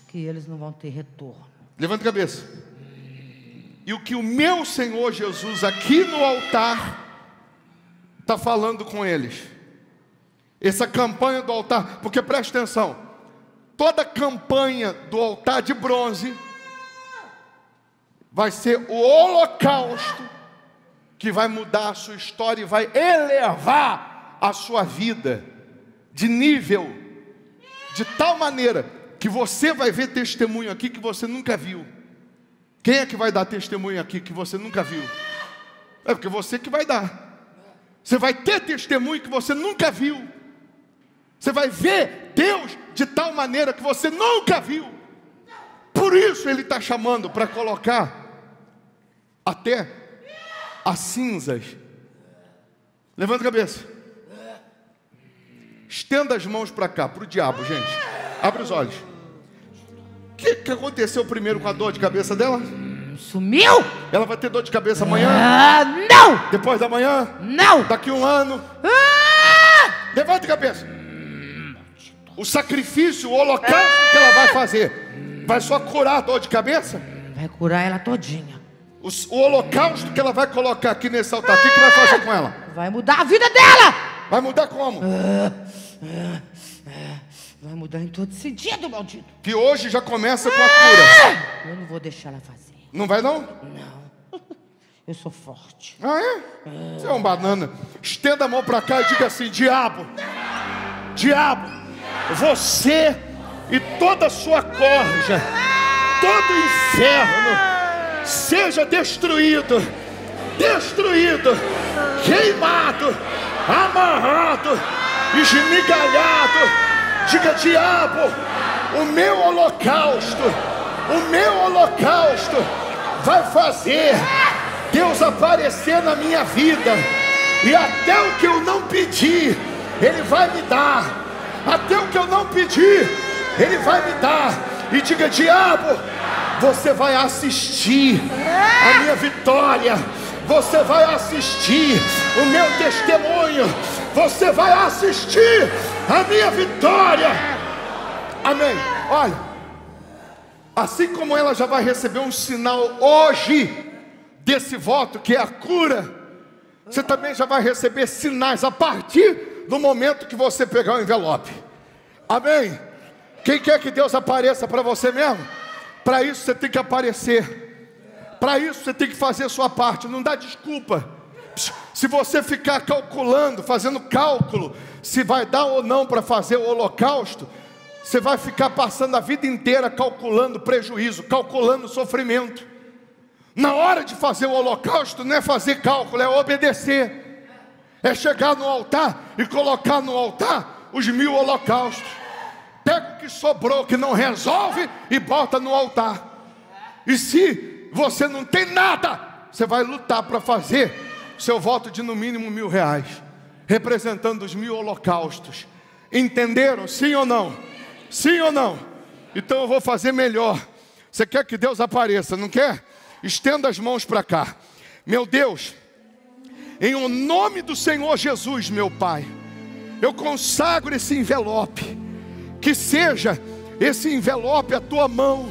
Que eles não vão ter retorno. Levanta a cabeça. E o que o meu Senhor Jesus aqui no altar está falando com eles? Essa campanha do altar, porque presta atenção, toda campanha do altar de bronze vai ser o holocausto que vai mudar a sua história e vai elevar a sua vida de nível, de tal maneira que você vai ver testemunho aqui que você nunca viu. Quem é que vai dar testemunho aqui que você nunca viu? É porque você que vai dar. Você vai ter testemunho que você nunca viu. Você vai ver Deus de tal maneira que você nunca viu. Por isso Ele está chamando para colocar até as cinzas. Levanta a cabeça. Estenda as mãos para cá, para o diabo, gente. Abre os olhos. O que aconteceu primeiro com a dor de cabeça dela? Sumiu? Ela vai ter dor de cabeça amanhã? Não! Depois da manhã? Não! Daqui um ano? Levanta a cabeça. O sacrifício, o holocausto que ela vai fazer, vai só curar a dor de cabeça? Vai curar ela todinha. O holocausto que ela vai colocar aqui nesse altar, o que vai fazer com ela? Vai mudar a vida dela! Vai mudar como? Vai mudar em todo sentido, maldito. Que hoje já começa com a cura. Eu não vou deixar ela fazer. Não vai não? Não. Eu sou forte. Ah, é? Você é um banana. Estenda a mão para cá e diga assim: diabo, diabo, você e toda a sua corja, todo o inferno, seja destruído, destruído, queimado, amarrado, esmigalhado. Diga: diabo, o meu holocausto vai fazer Deus aparecer na minha vida, e até o que eu não pedi, Ele vai me dar. Até o que eu não pedi, Ele vai me dar. E diga: diabo, você vai assistir a minha vitória, você vai assistir o meu testemunho, você vai assistir a minha vitória. Amém. Olha, assim como ela já vai receber um sinal hoje desse voto, que é a cura, você também já vai receber sinais a partir do momento que você pegar o envelope. Amém. Quem quer que Deus apareça para você mesmo? Para isso você tem que aparecer. Para isso você tem que fazer a sua parte. Não dá desculpa. Se você ficar calculando, fazendo cálculo, se vai dar ou não para fazer o holocausto, você vai ficar passando a vida inteira calculando prejuízo, calculando sofrimento. Na hora de fazer o holocausto, não é fazer cálculo, é obedecer. É chegar no altar e colocar no altar os 1000 holocaustos. Pega o que sobrou, que não resolve, e bota no altar. E se você não tem nada, você vai lutar para fazer seu voto de no mínimo R$1000, representando os 1000 holocaustos. Entenderam? Sim ou não? Sim ou não? Então eu vou fazer melhor. Você quer que Deus apareça, não quer? Estenda as mãos para cá. Meu Deus, em o nome do Senhor Jesus, meu Pai, eu consagro esse envelope. Que seja esse envelope a tua mão.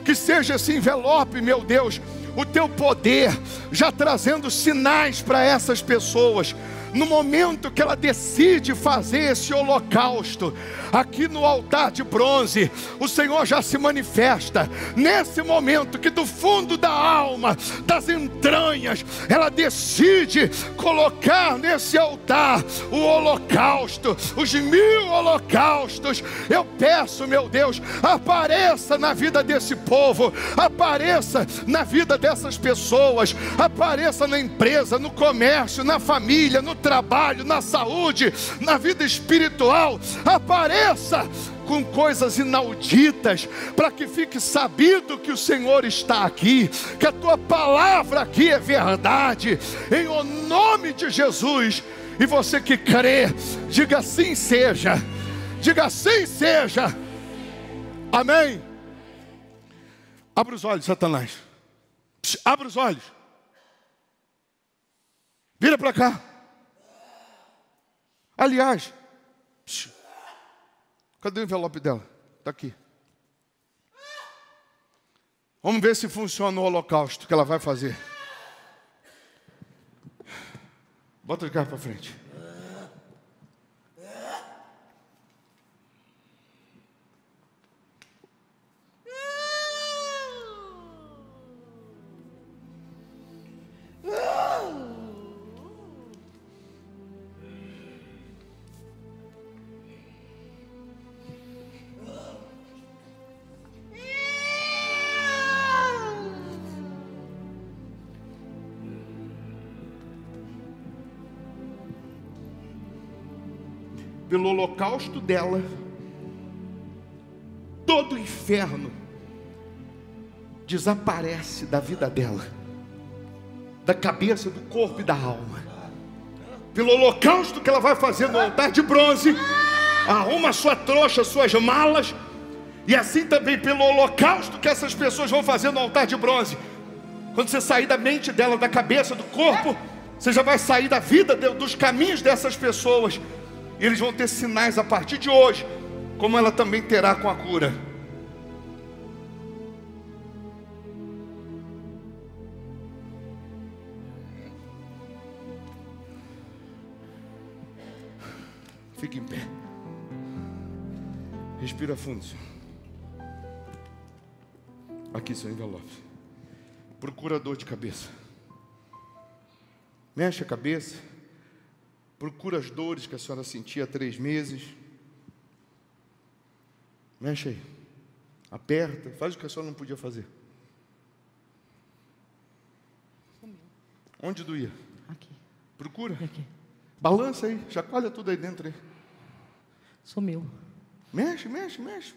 Que seja esse envelope, meu Deus, o teu poder, já trazendo sinais para essas pessoas. No momento que ela decide fazer esse holocausto, aqui no altar de bronze, o Senhor já se manifesta. Nesse momento que do fundo da alma, das entranhas, ela decide colocar nesse altar o holocausto, os 1000 holocaustos. Eu peço, meu Deus, apareça na vida desse povo, apareça na vida dessas pessoas, apareça na empresa, no comércio, na família, no trabalho, na saúde, na vida espiritual. Apareça com coisas inauditas, para que fique sabido que o Senhor está aqui, que a tua palavra aqui é verdade, em o nome de Jesus. E você que crê, diga assim seja, diga assim seja, amém. Abra os olhos, Satanás, abra os olhos, vira para cá. Aliás, cadê o envelope dela? Está aqui. Vamos ver se funciona o holocausto que ela vai fazer. Bota de cá para frente. Pelo holocausto dela, todo o inferno desaparece da vida dela, da cabeça, do corpo e da alma. Pelo holocausto que ela vai fazer no altar de bronze, arruma sua trouxa, suas malas. E assim também pelo holocausto que essas pessoas vão fazer no altar de bronze. Quando você sair da mente dela, da cabeça, do corpo, você já vai sair da vida, dos caminhos dessas pessoas. E eles vão ter sinais a partir de hoje, como ela também terá com a cura. Fique em pé. Respira fundo, Senhor. Aqui seu envelope. Procura dor de cabeça. Mexe a cabeça. Procura as dores que a senhora sentia há 3 meses. Mexe aí. Aperta. Faz o que a senhora não podia fazer. Onde doía? Aqui. Procura. Aqui. Balança aí. Chacoalha tudo aí dentro aí. Sumiu. Mexe.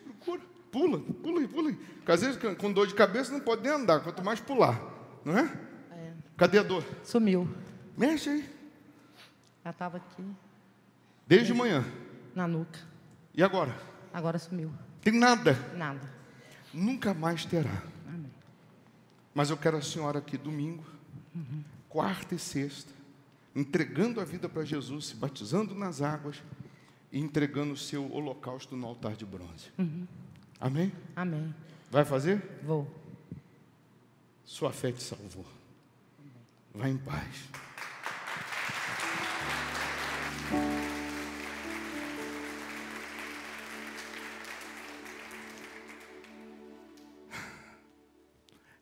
Procura. Pula. Porque às vezes com dor de cabeça não pode nem andar. Quanto mais pular. Não é? É. Cadê a dor? Sumiu. Mexe aí. Ela estava aqui. Desde manhã. Na nuca. E agora? Agora sumiu. Tem nada. Nada. Nunca mais terá. Amém. Mas eu quero a senhora aqui domingo, quarta e sexta, entregando a vida para Jesus, se batizando nas águas e entregando o seu holocausto no altar de bronze. Amém? Amém. Vai fazer? Vou. Sua fé te salvou. Vai em paz.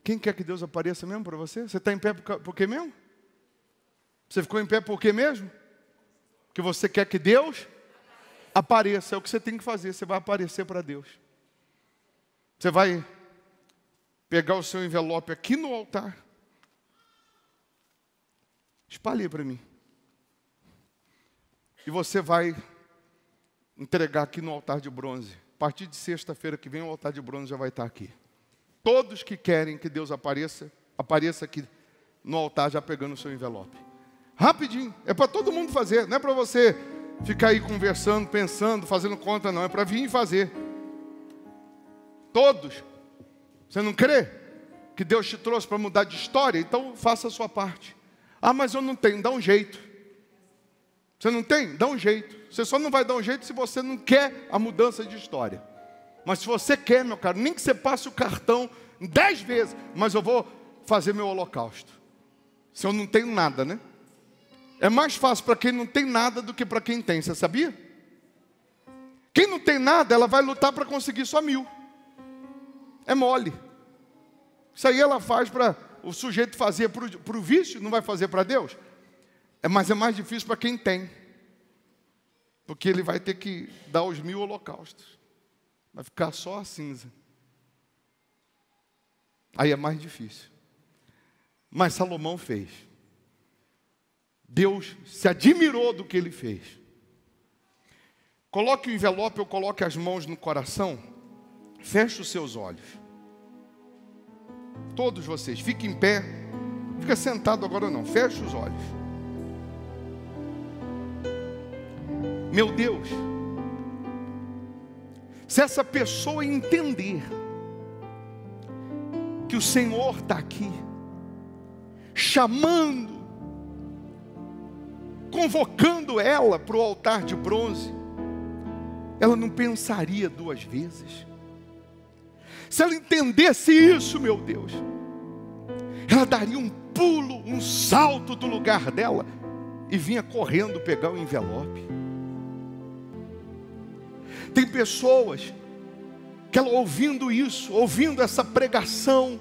Quem quer que Deus apareça mesmo para você? Você está em pé por quê mesmo? Você ficou em pé por quê mesmo? Porque você quer que Deus apareça. É o que você tem que fazer. Você vai aparecer para Deus. Você vai pegar o seu envelope aqui no altar. Espalhe para mim. E você vai entregar aqui no altar de bronze. A partir de sexta-feira que vem, o altar de bronze já vai estar aqui. Todos que querem que Deus apareça aqui no altar já pegando o seu envelope. Rapidinho. É para todo mundo fazer. Não é para você ficar aí conversando, pensando, fazendo conta, não. É para vir e fazer. Todos. Você não crê que Deus te trouxe para mudar de história? Então faça a sua parte. Ah, mas eu não tenho. Dá um jeito. Você não tem? Dá um jeito. Você só não vai dar um jeito se você não quer a mudança de história. Mas se você quer, meu caro, nem que você passe o cartão 10 vezes, mas eu vou fazer meu holocausto. Se eu não tenho nada, né? É mais fácil para quem não tem nada do que para quem tem, você sabia? Quem não tem nada, ela vai lutar para conseguir só 1000. É mole. Isso aí ela faz para o sujeito fazer para o vício, não vai fazer para Deus. Mas é mais difícil para quem tem. Porque ele vai ter que dar os 1000 holocaustos. Vai ficar só a cinza. Aí é mais difícil. Mas Salomão fez. Deus se admirou do que ele fez. Coloque o envelope, ou coloque as mãos no coração. Feche os seus olhos. Todos vocês, fiquem em pé. Fica sentado agora não, feche os olhos. Meu Deus, se essa pessoa entender que o Senhor está aqui, chamando, convocando ela para o altar de bronze, ela não pensaria 2 vezes. Se ela entendesse isso, meu Deus, ela daria um pulo, um salto do lugar dela e vinha correndo pegar o envelope. Tem pessoas que ela ouvindo isso, ouvindo essa pregação,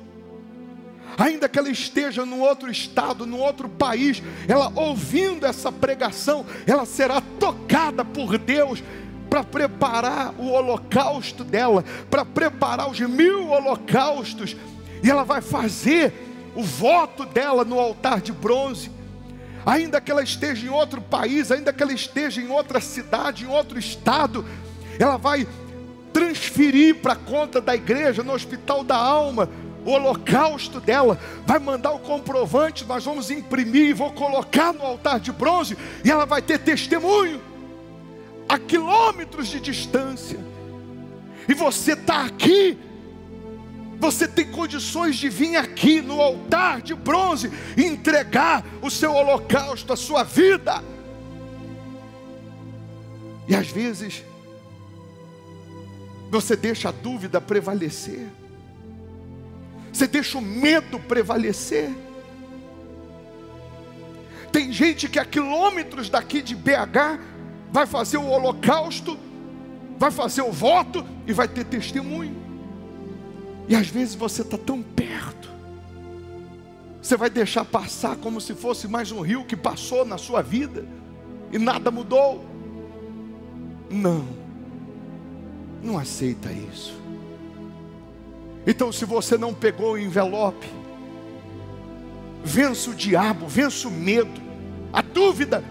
ainda que ela esteja num outro estado, num outro país, ela ouvindo essa pregação, ela será tocada por Deus para preparar o holocausto dela, para preparar os 1000 holocaustos, e ela vai fazer o voto dela no altar de bronze. Ainda que ela esteja em outro país, ainda que ela esteja em outra cidade, em outro estado, ela vai transferir para a conta da igreja, no Hospital da Alma, o holocausto dela, vai mandar o comprovante, nós vamos imprimir e vou colocar no altar de bronze, e ela vai ter testemunho, a quilômetros de distância. E você está aqui, você tem condições de vir aqui no altar de bronze e entregar o seu holocausto, a sua vida. E às vezes você deixa a dúvida prevalecer, você deixa o medo prevalecer. Tem gente que a quilômetros daqui de BH vai fazer o holocausto, vai fazer o voto e vai ter testemunho. E às vezes você está tão perto, você vai deixar passar como se fosse mais um rio que passou na sua vida e nada mudou. Não aceita isso. Então, se você não pegou o envelope, vença o diabo, vença o medo, a dúvida,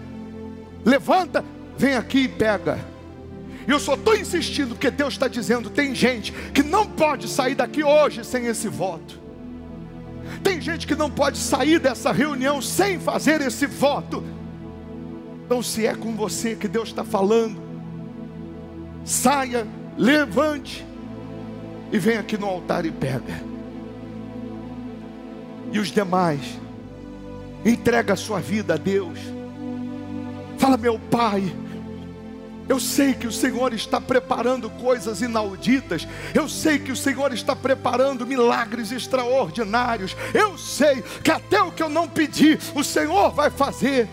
levanta, vem aqui e pega. E eu só estou insistindo porque Deus está dizendo, tem gente que não pode sair daqui hoje sem esse voto. Tem gente que não pode sair dessa reunião sem fazer esse voto. Então, se é com você que Deus está falando, saia, levante e vem aqui no altar e pega. E os demais, entrega a sua vida a Deus. Fala, meu Pai, eu sei que o Senhor está preparando coisas inauditas. Eu sei que o Senhor está preparando milagres extraordinários. Eu sei que até o que eu não pedi, o Senhor vai fazer.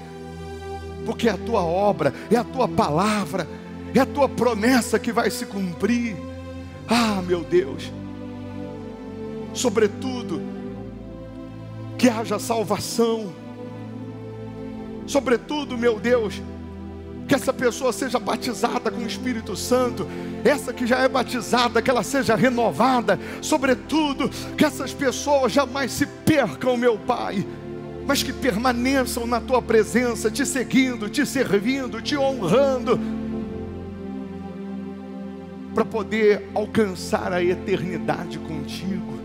Porque é a tua obra, é a tua palavra, é a tua promessa que vai se cumprir. Ah, meu Deus. Sobretudo, que haja salvação. Sobretudo, meu Deus, que essa pessoa seja batizada com o Espírito Santo. Essa que já é batizada, que ela seja renovada. Sobretudo, que essas pessoas jamais se percam, meu Pai, mas que permaneçam na tua presença, te seguindo, te servindo, te honrando, para poder alcançar a eternidade contigo.